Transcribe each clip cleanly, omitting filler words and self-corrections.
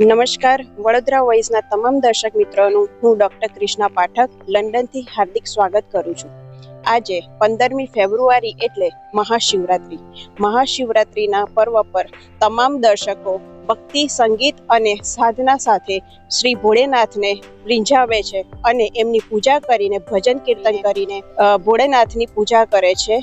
નમસ્કાર, વડોદરા વોઇસના તમામ દર્શક મિત્રોનું હું ડૉક્ટર ક્રિષ્ના પાઠક લંડનથી હાર્દિક સ્વાગત કરું છું. આજે 15મી ફેબ્રુઆરી એટલે મહાશિવરાત્રિના પર્વ પર તમામ દર્શકો ભક્તિ, સંગીત અને સાધના સાથે શ્રી ભોળેનાથને રીંઝાવે છે અને એમની પૂજા કરીને, ભજન કીર્તન કરીને ભોળેનાથની પૂજા કરે છે.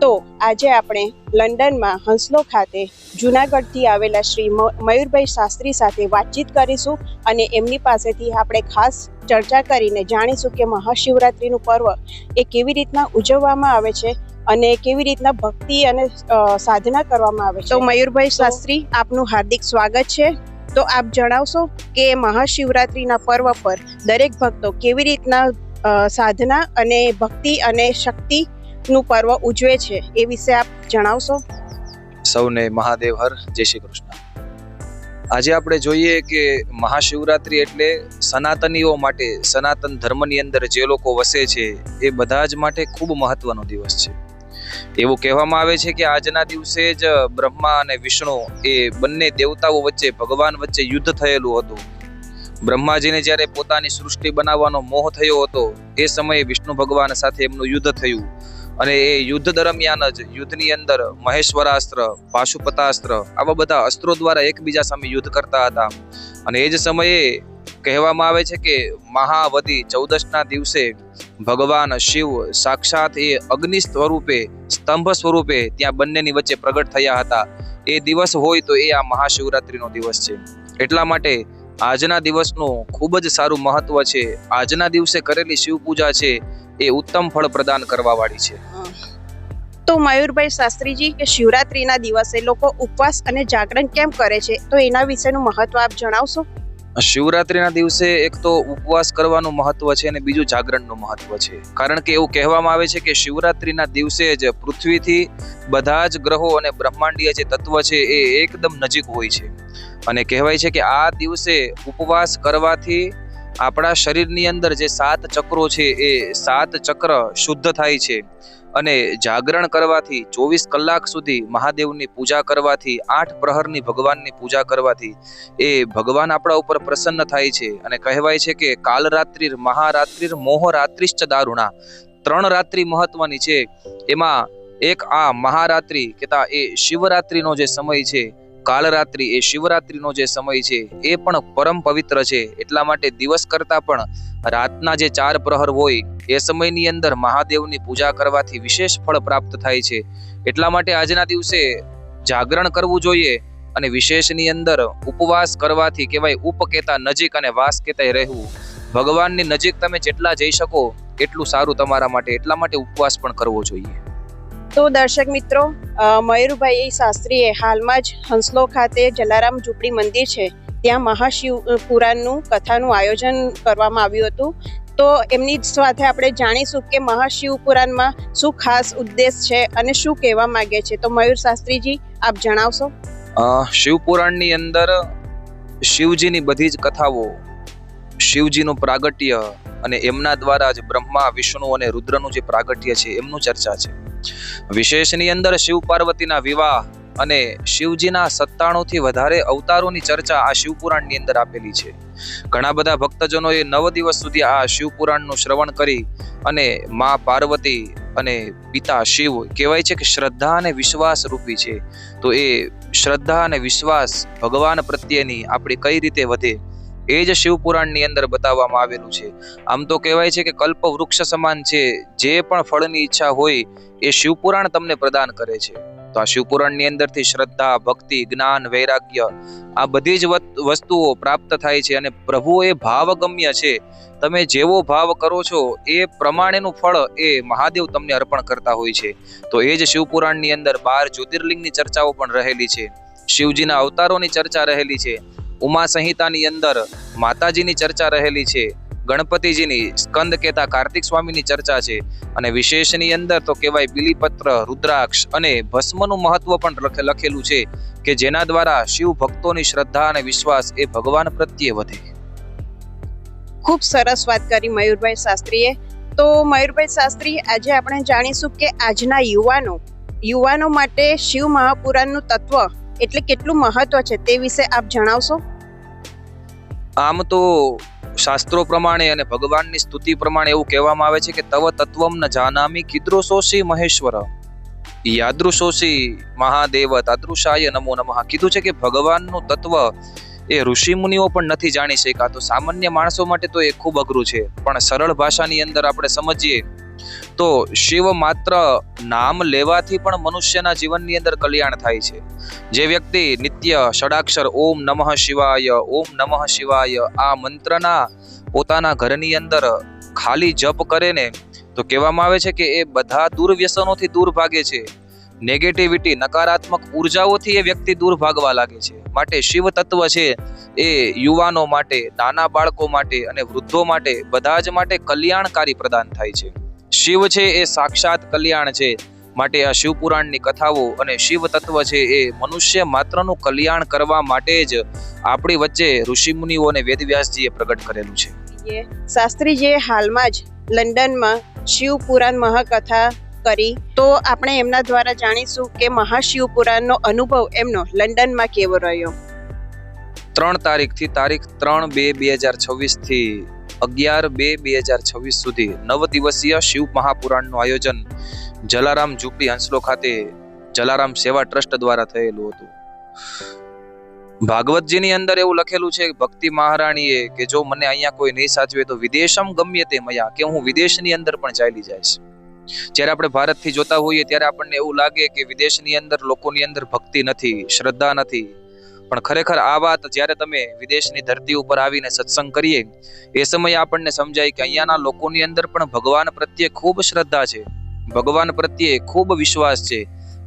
તો આજે આપણે લંડનમાં હંસલો ખાતે જૂનાગઢથી આવેલા શ્રી મયુરભાઈ શાસ્ત્રી સાથે વાતચીત કરીશું અને એમની પાસેથી આપણે ખાસ ચર્ચા કરીને જાણીશું કે મહાશિવરાત્રિનું પર્વ એ કેવી રીતના ઉજવવામાં આવે છે અને કેવી રીતના ભક્તિ અને સાધના કરવામાં આવે છે. તો મયુરભાઈ શાસ્ત્રી, આપનું હાર્દિક સ્વાગત છે. તો આપ જણાવશો કે મહાશિવરાત્રિના પર્વ પર દરેક ભક્તો કેવી રીતના સાધના અને ભક્તિ અને શક્તિ નું પર્વ ઉજવે છે એ વિશે આપ જણાવશો. સૌને મહાદેવ હર, જય શ્રી કૃષ્ણ. આજે આપણે જોઈએ કે મહાશિવરાત્રિ એટલે સનાતનીઓ માટે, સનાતન ધર્મની અંદર જે લોકો વસે છે એ બધા જ માટે ખૂબ મહત્વનો દિવસ છે. એવું કહેવામાં આવે છે કે આજના દિવસે જ બ્રહ્મા અને વિષ્ણુ એ બંને દેવતાઓ વચ્ચે, ભગવાન વચ્ચે યુદ્ધ થયેલું હતું. બ્રહ્માજીને જ્યારે પોતાની સૃષ્ટિ બનાવવાનો મોહ થયો હતો એ સમયે વિષ્ણુ ભગવાન સાથે એમનું યુદ્ધ થયું અને એ યુદ્ધ દરમિયાન જ યુદ્ધની અંદર મહેશ્વરાસ્ત્ર, પાશુપતાસ્ત્ર આવા બધા અસ્ત્રો દ્વારા એકબીજા સામે યુદ્ધ કરતા હતા. અને એ જ સમયે કહેવામાં આવે છે કે મહાવદી 14ના દિવસે ભગવાન શિવ સાક્ષાત એ અગ્નિ સ્વરૂપે, સ્તંભ સ્વરૂપે ત્યાં બંનેની વચ્ચે પ્રગટ થયા હતા. એ દિવસ હોય તો એ આ મહાશિવરાત્રિનો દિવસ છે. એટલા માટે આજના દિવસનું ખૂબ જ સારું મહત્વ છે. આજના દિવસે કરેલી શિવ પૂજા છે એ ઉત્તમ ફળ પ્રદાન કરવા વાળી છે. તો મયુરભાઈ શાસ્ત્રીજી, કે શિવરાત્રિના દિવસે લોકો ઉપવાસ અને જાગરણ કેમ કરે છે, તો એના વિશેનું મહત્વ આપ જણાવશો. શિવરાત્રિના દિવસે એક તો ઉપવાસ કરવાનું મહત્વ છે અને બીજું જાગરણનું મહત્વ છે. કારણ કે એવું કહેવામાં આવે છે કે શિવરાત્રિના દિવસે જ પૃથ્વીથી બધા જ ગ્રહો અને બ્રહ્માંડીય જે તત્વ છે એ એકદમ નજીક હોય છે. અને કહેવાય છે કે આ દિવસે ઉપવાસ કરવાથી આપણા શરીરની અંદર જે 7 ચક્રો છે એ 7 ચક્ર શુદ્ધ થાય છે. અને જાગરણ કરવાથી 24 કલાક સુધી મહાદેવની પૂજા કરવાથી, 8 પ્રહરની ભગવાનની પૂજા કરવાથી એ ભગવાન આપણા ઉપર પ્રસન્ન થાય છે. અને કહેવાય છે કે કાલરાત્રિર, મહારાત્રિર, મોહરાત્રિશ્ચ દારુણા, 3 રાત્રિ મહત્વની છે. એમાં એક આ મહારાત્રિ કેતા એ શિવરાત્રિનો જે સમય છે, કાલરાત્રિ એ શિવરાત્રિનો જે સમય છે એ પણ પરમ પવિત્ર છે. એટલા માટે દિવસ કરતા પણ રાતના જે 4 પ્રહર હોય એ સમયની અંદર મહાદેવની પૂજા કરવાથી વિશેષ ફળ પ્રાપ્ત થાય છે. એટલા માટે આજના દિવસે જાગરણ કરવું જોઈએ અને વિશેષની અંદર ઉપવાસ કરવાથી કહેવાય ઉપકેતા નજીક અને વાસ કેતાય રહેવું. ભગવાનની નજીક તમે જેટલા જઈ શકો એટલું સારું તમારા માટે. એટલા માટે ઉપવાસ પણ કરવો જોઈએ. તો દર્શક મિત્રો, મયુરભાઈ શાસ્ત્રીએ હાલમાં જ હંસલો ખાતે જલારામ ઝૂંપડી મંદિર છે ત્યાં મહાશિવ પુરાણનું કથાનું આયોજન કરવામાં આવ્યું હતું. તો એમની સાથે આપણે જાણીશું કે મહાશિવ પુરાણમાં શું ખાસ ઉદ્દેશ છે અને શું કહેવા માંગે છે. તો મયુર શાસ્ત્રીજી, આપ જણાવશો. શિવ પુરાણની અંદર શિવજીની બધી જ કથાઓ, શિવજીનું પ્રાગટ્ય અને એમના દ્વારા જ બ્રહ્મા, વિષ્ણુ અને રુદ્રનું જે પ્રાગટ્ય છે એમનું ચર્ચા છે. વિશેષની અંદર શિવ પાર્વતીના વિવાહ અને શિવજીના 97 થી વધારે અવતારોની ચર્ચા આ શિવપુરાણની અંદર આપેલી છે. ઘણા બધા ભક્તજનોએ 9 દિવસ સુધી આ શિવપુરાણનું શ્રવણ કરી અને મા પાર્વતી અને પિતા શિવ કહેવાય છે કે શ્રદ્ધા અને વિશ્વાસ રૂપી છે. તો એ શ્રદ્ધા અને વિશ્વાસ ભગવાન પ્રત્યેની આપણી કઈ રીતે વધે એ જ શિવપુરાણની અંદર બતાવવામાં આવેલું છે. આમ તો કહેવાય છે કે કલ્પ વૃક્ષ સમાન છે. જે પણ ફળની ઈચ્છા હોય એ શિવપુરાણ તમને પ્રદાન કરે છે. તો આ શિવપુરાણની અંદરથી શ્રદ્ધા, ભક્તિ, જ્ઞાન, વૈરાગ્ય આ બધી જ વસ્તુઓ પ્રાપ્ત થાય છે. અને પ્રભુ એ ભાવગમ્ય છે. તમે જેવો ભાવ કરો છો એ પ્રમાણેનું ફળ એ મહાદેવ તમને અર્પણ કરતા હોય છે. તો એ જ શિવપુરાણની અંદર 12 જ્યોતિર્લિંગની ચર્ચાઓ પણ રહેલી છે. શિવજીના અવતારોની ચર્ચા રહેલી છે. ઉમા સંહિતાની અંદર માતાજીની ચર્ચા રહેલી છે. ગણપતિજીની, સ્કંદ કેતા કાર્તિક સ્વામીની ચર્ચા છે. અને વિશેષની અંદર તો કહેવાય બિલીપત્ર, રુદ્રાક્ષ અને ભસ્મનું મહત્વ પણ લખેલું છે કે જેના દ્વારા શિવ ભક્તોની શ્રદ્ધા અને વિશ્વાસ એ ભગવાન પ્રત્યે વધે. ખૂબ સરસ વાત કરી મયુરભાઈ શાસ્ત્રીએ. તો મયુરભાઈ શાસ્ત્રી, આજે આપણે જાણીશું કે આજના યુવાનો માટે શિવ મહાપુરાણનું તત્વ એટલે કેટલું મહત્વ છે તે વિશે આપ જણાવશો. આમ તો શાસ્ત્રો પ્રમાણે અને ભગવાનની સ્તુતિ પ્રમાણે એવું કહેવામાં આવે છે કે તવ તત્વમ ન જાનામી કીદૃશોષી મહેશ્વર યાદૃશોષી મહાદેવ તાદૃશાય નમો નમઃ. કીધું છે કે ભગવાનનું તત્વ એ ઋષિ મુનિઓ પણ નથી જાણી શક્યા. તો સામાન્ય માણસો માટે તો એ ખૂબ અઘરું છે, પણ સરળ ભાષાની અંદર આપણે સમજીએ તો શિવ માત્ર નામ લેવાથી પણ મનુષ્યના જીવનની અંદર કલ્યાણ થાય છે. જે વ્યક્તિ નિત્ય ષડાક્ષર ઓમ નમઃ શિવાય આ મંત્રના પોતાના ઘરની અંદર ખાલી જપ કરે ને તો કહેવામાં આવે છે કે એ બધા દુર્વ્યસનોથી દૂર ભાગે છે. નેગેટિવિટી નકારાત્મક ઉર્જાઓથી એ વ્યક્તિ દૂર ભાગવા લાગે છે. માટે શિવ તત્વ છે એ યુવાનો માટે, નાના બાળકો માટે અને વૃદ્ધો માટે બધા જ માટે કલ્યાણકારી પ્રદાન થાય છે. શિવ છે એ સાક્ષાત કલ્યાણ છે. માટે આ શિવ પુરાણની કથાઓ અને શિવ તત્વ છે એ મનુષ્ય માત્રનું કલ્યાણ કરવા માટે જ આપણી વચ્ચે ઋષિ મુનિઓ અને વેદવ્યાસજીએ પ્રગટ કરેલું છે. શાસ્ત્રીજીએ હાલમાં જ લંડનમાં શિવ પુરાણ મહાકથા કરી, તો આપણે એમના દ્વારા જાણીશું કે મહાશિવ પુરાણનો અનુભવ એમનો લંડનમાં કેવો રહ્યો. 3 તારીખથી તારીખ 3/2/2026 થી 11/2/2026 સુધી 9 દિવસીય શિવ મહાપુરાણનું આયોજન જલારામ ઝૂંપડી હંસલો ખાતે જલારામ સેવા ટ્રસ્ટ દ્વારા થયેલું હતું. ભાગવતજીની અંદર એવું લખેલું છે ભક્તિ મહારાણીએ કે જો મને અહીંયા કોઈ નહીં સાચવે તો વિદેશમ ગમ્ય તે મયા, કે હું વિદેશની અંદર પણ ચાલી જઈશ. જ્યારે આપણે ભારતથી જોતા હોઈએ ત્યારે આપણને એવું લાગે કે વિદેશની અંદર લોકોની અંદર ભક્તિ નથી, શ્રદ્ધા નથી, પણ ખરેખર આ વાત જ્યારે તમે વિદેશની ધરતી ઉપર આવીને સત્સંગ કરીએ એ સમયે આપણને સમજાય કે અહીંયાના લોકોની અંદર પણ ભગવાન પ્રત્યે ખૂબ શ્રદ્ધા છે, ભગવાન પ્રત્યે ખૂબ વિશ્વાસ છે.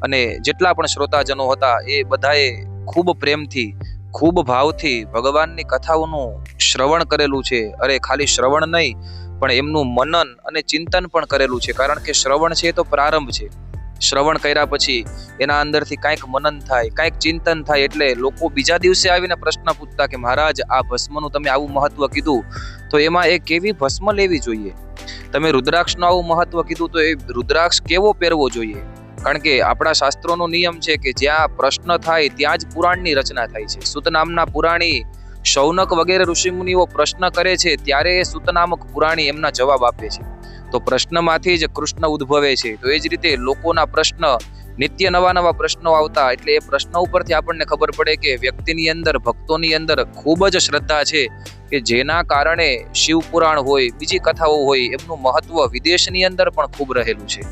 અને જેટલા પણ શ્રોતાજનો હતા એ બધાએ ખૂબ પ્રેમથી, ખૂબ ભાવથી ભગવાનની કથાઓનું શ્રવણ કરેલું છે. અરે ખાલી શ્રવણ નહીં પણ એમનું મનન અને ચિંતન પણ કરેલું છે. કારણ કે શ્રવણ છે તો પ્રારંભ છે. શ્રવણ કર્યા પછી એના અંદરથી કાંઈક મનન થાય, કાંઈક ચિંતન થાય, એટલે લોકો બીજા દિવસે આવીને પ્રશ્ન પૂછતા કે મહારાજ આ ભસ્મનું તમે આવું મહત્વ કીધું તો એમાં એ કેવી ભસ્મ લેવી જોઈએ, તમે રુદ્રાક્ષનું આવું મહત્વ કીધું તો એ રુદ્રાક્ષ કેવો પહેરવો જોઈએ. કારણ કે આપણા શાસ્ત્રોનો નિયમ છે કે જ્યાં પ્રશ્ન થાય ત્યાં જ પુરાણની રચના થાય છે. સૂત નામના પુરાણી, શૌનક વગેરે ઋષિમુનિઓ પ્રશ્ન કરે છે ત્યારે એ સૂત નામક પુરાણી એમના જવાબ આપે છે. તો પ્રશ્નમાંથી જ કૃષ્ણ ઉદ્ભવે છે. તો એ જ રીતે લોકોના પ્રશ્ન, નિત્ય નવા પ્રશ્નો આવતા, એટલે એ પ્રશ્ન ઉપરથી આપણને ખબર પડે કે વ્યક્તિની અંદર, ભક્તોની અંદર ખૂબ જ શ્રદ્ધા છે કે જેના કારણે શિવ પુરાણ હોય, બીજી કથાઓ હોય, એમનું મહત્વ વિદેશની અંદર પણ ખૂબ રહેલું છે.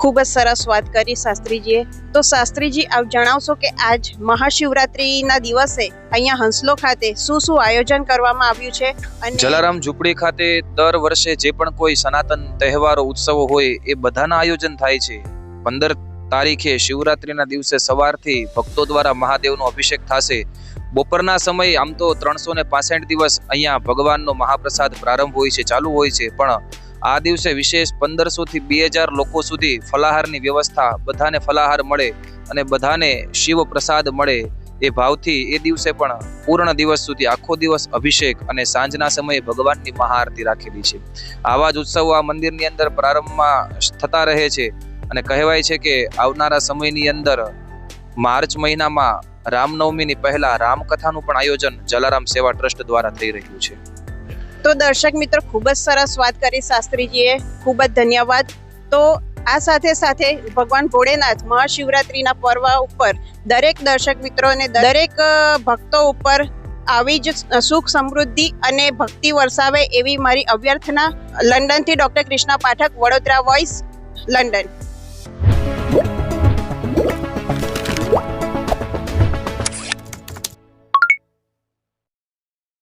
ખૂબ જ સરસ વાત કરી શાસ્ત્રીજીએ. તો શાસ્ત્રીજી આપ જણાવશો કે આજ મહાશિવરાત્રીના દિવસે અહીંયા હંસલો ખાતે શું શું આયોજન કરવામાં આવ્યું છે? અને જલારામ ઝૂંપડી ખાતે દર વર્ષે જે પણ કોઈ સનાતન તહેવારો, ઉત્સવો હોય એ બધાના આયોજન થાય છે. 15 તારીખે શિવરાત્રીના દિવસે સવારથી ભક્તો દ્વારા મહાદેવનો અભિષેક થશે. બપોરના સમયે આમ તો 365 દિવસ અહીંયા ભગવાનનો મહાપ્રસાદ પ્રારંભ હોય છે, ચાલુ હોય છે, પણ આ દિવસે વિશેષ 1500 થી 2000 લોકો સુધી ફલાહારની વ્યવસ્થા, બધાને ફલાહાર મળે અને બધાને શિવ પ્રસાદ મળે એ ભાવથી એ દિવસે પણ પૂર્ણ દિવસ સુધી આખો દિવસ અભિષેક અને સાંજના સમયે ભગવાનની મહાઆરતી રાખેલી છે. આવા જ ઉત્સવો આ મંદિરની અંદર પ્રારંભમાં થતા રહે છે. અને કહેવાય છે કે આવનારા સમયની અંદર માર્ચ મહિનામાં રામનવમીની પહેલા રામકથાનું પણ આયોજન જલારામ સેવા ટ્રસ્ટ દ્વારા થઈ રહ્યું છે. તો દર્શક મિત્રો, ખૂબ જ સરસ વાત કરી શાસ્ત્રીજીએ, ખૂબ જ ધન્યવાદ. તો આ સાથે સાથે ભગવાન ભોળેનાથ મહાશિવરાત્રીના પર્વ ઉપર દરેક દર્શક મિત્રો અને દરેક ભક્તો ઉપર આવી જ સુખ, સમૃદ્ધિ અને ભક્તિ વરસાવે એવી મારી અભ્યર્થના. લંડનથી doctor Krishna Pathak, Vadodara voice, London.